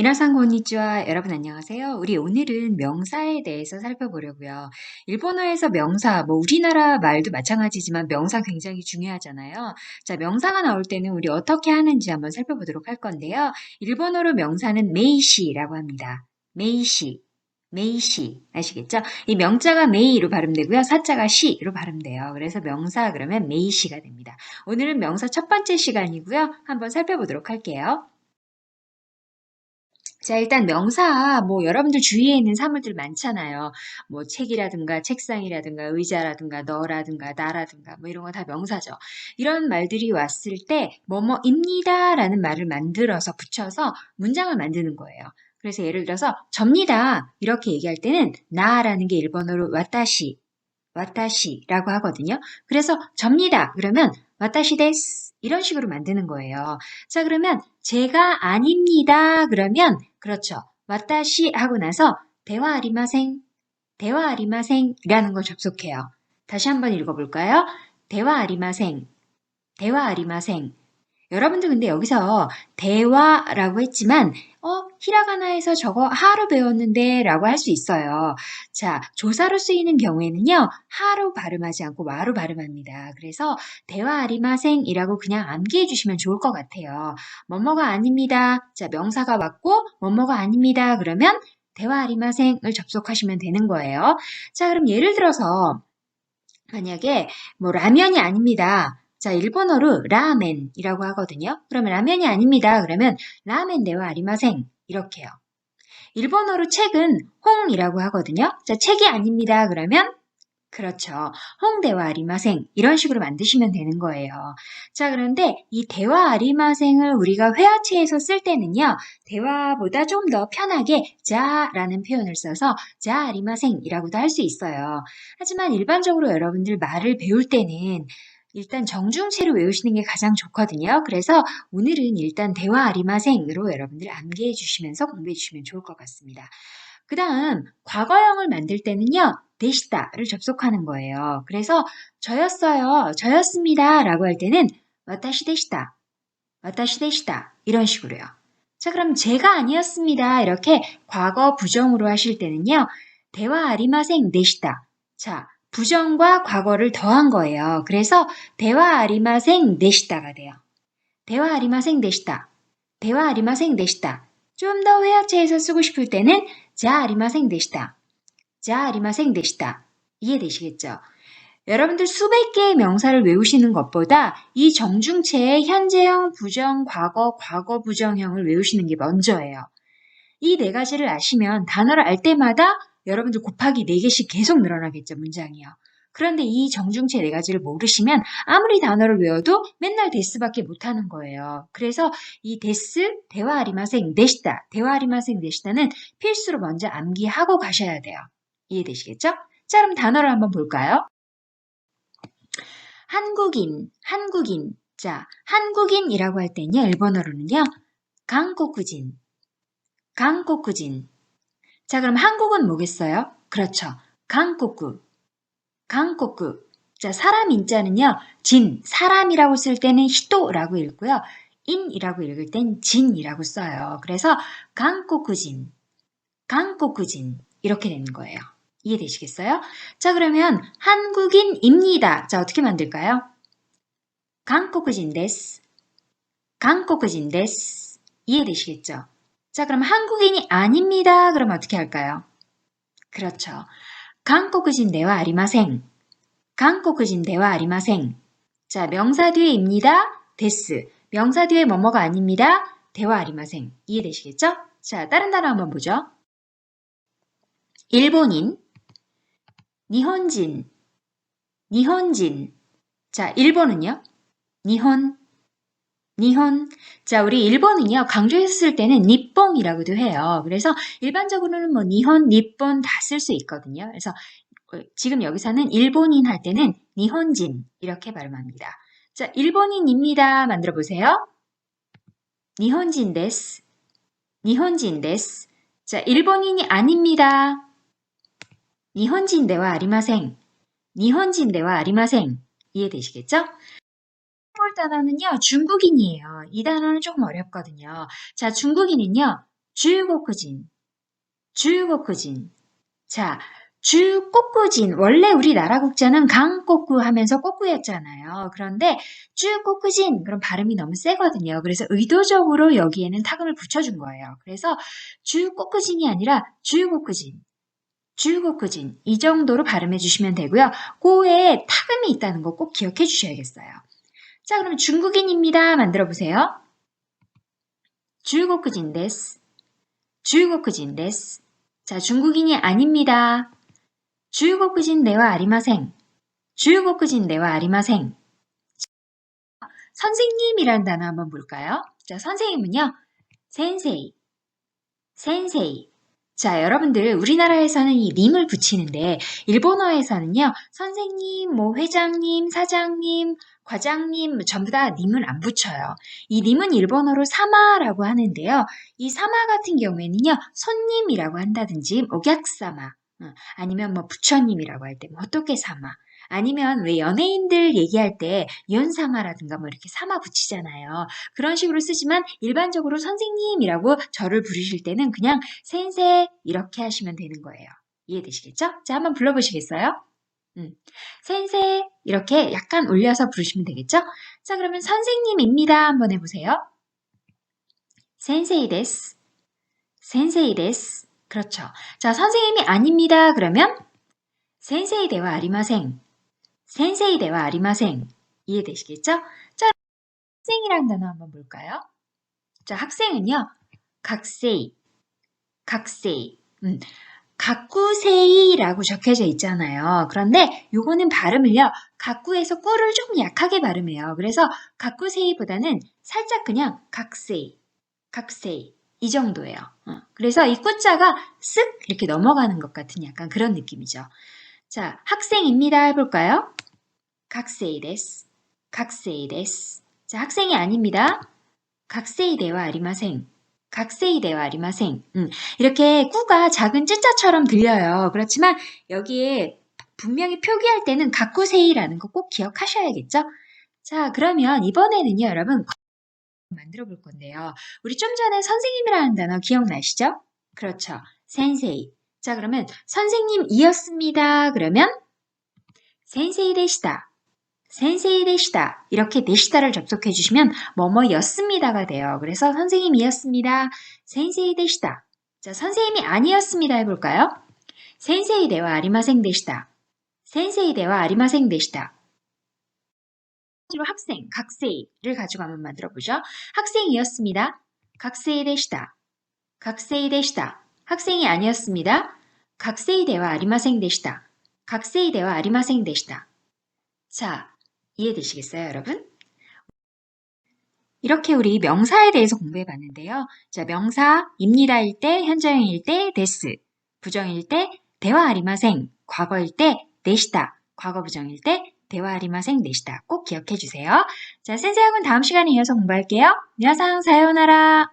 미나상 konnichiwa. 여러분 안녕하세요. 우리 오늘은 명사에 대해서 살펴보려고요. 일본어에서 명사, 우리나라 말도 마찬가지지만 명사 굉장히 중요하잖아요. 자, 명사가 나올 때는 우리 어떻게 하는지 한번 살펴보도록 할 건데요. 일본어로 명사는 메이시라고 합니다. 메이시. 메이시 아시겠죠? 이 명자가 메이로 발음되고요. 사자가 시로 발음돼요. 그래서 명사 그러면 메이시가 됩니다. 오늘은 명사 첫 번째 시간이고요. 한번 살펴보도록 할게요. 자, 일단 명사, 여러분들 주위에 있는 사물들 많잖아요. 책이라든가, 책상이라든가, 의자라든가, 너라든가, 나라든가, 이런 거 다 명사죠. 이런 말들이 왔을 때, 뭐뭐입니다 라는 말을 만들어서 붙여서 문장을 만드는 거예요. 그래서 예를 들어서, 접니다. 이렇게 얘기할 때는, 나라는 게 일본어로 와타시라고 하거든요. 그래서 접니다. 그러면 와타시 데스 이런 식으로 만드는 거예요. 자, 그러면 제가 아닙니다. 그러면 그렇죠. 와타시 하고 나서 대화 아리마생, 대화 아리마생이라는 걸 접속해요. 다시 한번 읽어볼까요? 대화 아리마생, 대화 아리마생. 여러분들 근데 여기서 대화라고 했지만 히라가나에서 저거 하로 배웠는데 라고 할 수 있어요. 자, 조사로 쓰이는 경우에는요. 하로 발음하지 않고 와로 발음합니다. 그래서 대화 아리마생이라고 그냥 암기해 주시면 좋을 것 같아요. 뭐뭐가 아닙니다. 자, 명사가 왔고 뭐뭐가 아닙니다. 그러면 대화 아리마생을 접속하시면 되는 거예요. 자, 그럼 예를 들어서 만약에 라면이 아닙니다. 자, 일본어로 라멘이라고 하거든요. 그러면 라면이 아닙니다. 그러면 라멘 데와 아리마생 이렇게요. 일본어로 책은 홍이라고 하거든요. 자, 책이 아닙니다. 그러면 그렇죠. 홍대와 아리마생 이런 식으로 만드시면 되는 거예요. 자, 그런데 이 대화 아리마생을 우리가 회화체에서 쓸 때는요. 대화보다 좀 더 편하게 자라는 표현을 써서 자 아리마생이라고도 할 수 있어요. 하지만 일반적으로 여러분들 말을 배울 때는 일단 정중체로 외우시는 게 가장 좋거든요. 그래서 오늘은 일단 대화 아리마생으로 여러분들 암기해 주시면서 공부해 주시면 좋을 것 같습니다. 그 다음 과거형을 만들 때는요. 데시다를 접속하는 거예요. 그래서 저였어요. 저였습니다. 라고 할 때는 와타시 데시다. 와타시 데시다. 이런 식으로요. 자, 그럼 제가 아니었습니다. 이렇게 과거 부정으로 하실 때는요. 대화 아리마생 데시다. 자, 부정과 과거를 더한 거예요. 그래서 대화 아리마생 데시다가 돼요. 대화 아리마생 데시다. 대화 아리마생 데시다. 좀 더 회화체에서 쓰고 싶을 때는 자 아리마생 데시다. 자 아리마생 데시다. 이해되시겠죠? 여러분들 수백 개의 명사를 외우시는 것보다 이 정중체의 현재형, 부정, 과거, 과거 부정형을 외우시는 게 먼저예요. 이 네 가지를 아시면 단어를 알 때마다 여러분들 곱하기 4개씩 계속 늘어나겠죠, 문장이요. 그런데 이 정중체 4가지를 모르시면 아무리 단어를 외워도 맨날 데스밖에 못하는 거예요. 그래서 이 데스, 대화 아리마생, 네시다, 대화 아리마생, 네시다는 필수로 먼저 암기하고 가셔야 돼요. 이해되시겠죠? 자, 그럼 단어를 한번 볼까요? 한국인. 자, 한국인이라고 할 때는요, 일본어로는요, 한국인. 자, 그럼 한국은 뭐겠어요? 그렇죠. 한국. 자, 사람 인자는요, 사람이라고 쓸 때는 히토라고 읽고요, 인이라고 읽을 땐 진이라고 써요. 그래서 한국인 이렇게 되는 거예요. 이해되시겠어요? 자, 그러면 한국인입니다. 자, 어떻게 만들까요? 한국인 데스. 이해되시겠죠? 자, 그럼 한국인이 아닙니다. 그럼 어떻게 할까요? 그렇죠. 한국인 대화 아리마생. 자, 명사 뒤에 입니다. 데스. 명사 뒤에 뭐뭐가 아닙니다. 대화 아리마생. 이해되시겠죠? 자, 다른 단어 한번 보죠. 일본인, 니혼진. 자, 일본은요? 니혼. 자, 우리 일본은요, 강조해서 쓸 때는 니뽕이라고도 해요. 그래서 일반적으로는 니혼, 니폰 다 쓸 수 있거든요. 그래서 지금 여기서는 일본인 할 때는 니혼진 이렇게 발음합니다. 자, 일본인입니다. 만들어 보세요. 니혼진 데스. 자, 일본인이 아닙니다. 니혼진 데와 아리마생. 이해되시겠죠? 볼 단어는요, 중국인이에요. 이 단어는 조금 어렵거든요. 자, 중국인은요, 중국진, 중국진. 자, 주꼬꾸진. 원래 우리나라 국자는 강꼬꾸 하면서 꼬꾸였잖아요. 그런데 주꼬꾸진. 그럼 발음이 너무 세거든요. 그래서 의도적으로 여기에는 타금을 붙여준 거예요. 그래서 주꼬꾸진이 아니라 주꼬꾸진. 주꼬꾸진. 이 정도로 발음해 주시면 되고요. 고에 타금이 있다는 거 꼭 기억해 주셔야겠어요. 자, 그럼 중국인입니다. 만들어 보세요. 중국인 데스. 중국인 데스. 자, 중국인이 아닙니다. 중국인 대화 아리마생. 중국인 대화 아리마생. 선생님이란 단어 한번 볼까요? 자, 선생님은요. 센세이. 센세이. 자, 여러분들 우리나라에서는 이 님을 붙이는데 일본어에서는요. 선생님, 뭐 회장님, 사장님, 과장님 전부 다 님을 안 붙여요. 이 님은 일본어로 사마라고 하는데요. 이 사마 같은 경우에는요. 손님이라고 한다든지 오객사마 아니면 뭐 부처님이라고 할 때 뭐 어떻게 사마 아니면 왜 연예인들 얘기할 때 연사마라든가 뭐 이렇게 사마 붙이잖아요. 그런 식으로 쓰지만 일반적으로 선생님이라고 저를 부르실 때는 그냥 센세 이렇게 하시면 되는 거예요. 이해되시겠죠? 자, 한번 불러보시겠어요? 센세 이렇게 약간 올려서 부르시면 되겠죠? 자, 그러면 선생님입니다. 한번 해보세요. 센세이 데스. 센세이 데스. 그렇죠. 자, 선생님이 아닙니다. 그러면 센세이 대와 아리마생. 센세이 대와 아리마생. 이해되시겠죠? 자, 학생이라는 단어 한번 볼까요? 자, 학생은요. 각세이. 각세이. 가꾸세이라고 적혀져 있잖아요. 그런데 요거는 발음을요. 가꾸에서 꾸를 조금 약하게 발음해요. 그래서 가꾸세이보다는 살짝 그냥 각세이. 각세이. 이 정도예요. 그래서 이 꾸자가 쓱 이렇게 넘어가는 것 같은 약간 그런 느낌이죠. 자, 학생입니다 해볼까요? 각세이 데스. 각세이 데스. 자, 학생이 아닙니다. 각세이 대와 아리마생. 각세이 대와 아리마생. 이렇게 꾸가 작은 쯔자처럼 들려요. 그렇지만 여기에 분명히 표기할 때는 가꾸세이라는 거 꼭 기억하셔야겠죠? 자, 그러면 이번에는요, 여러분 만들어 볼 건데요. 우리 좀 전에 선생님이라는 단어 기억나시죠? 그렇죠. 센세이. 자, 그러면 선생님이었습니다. 그러면 센세이 데시다. 센세이 데시다. 이렇게 데시다를 접속해 주시면 뭐뭐였습니다가 돼요. 그래서 선생님이었습니다. 센세이 데시다. 자, 선생님이 아니었습니다 해볼까요? 센세이 대와 아리마생 데시다. 센세이 대와 아리마생 데시다. 학생, 각세이를 가지고 한번 만들어 보죠. 학생이었습니다. 각세이 데시다. 각세이 데시다. 학생이 아니었습니다. 각세이 대와 아리마생 데시다. 각세이 대와 아리마생 데시다. 자, 이해되시겠어요, 여러분? 이렇게 우리 명사에 대해서 공부해 봤는데요. 자, 명사입니다일 때, 현재형일 때, 데스, 부정일 때, 대화 아리마생, 과거일 때, 내시다, 과거 부정일 때, 대화 아리마생, 내시다 꼭 기억해 주세요. 자, 센세학은 다음 시간에 이어서 공부할게요. 미나상 사요나라.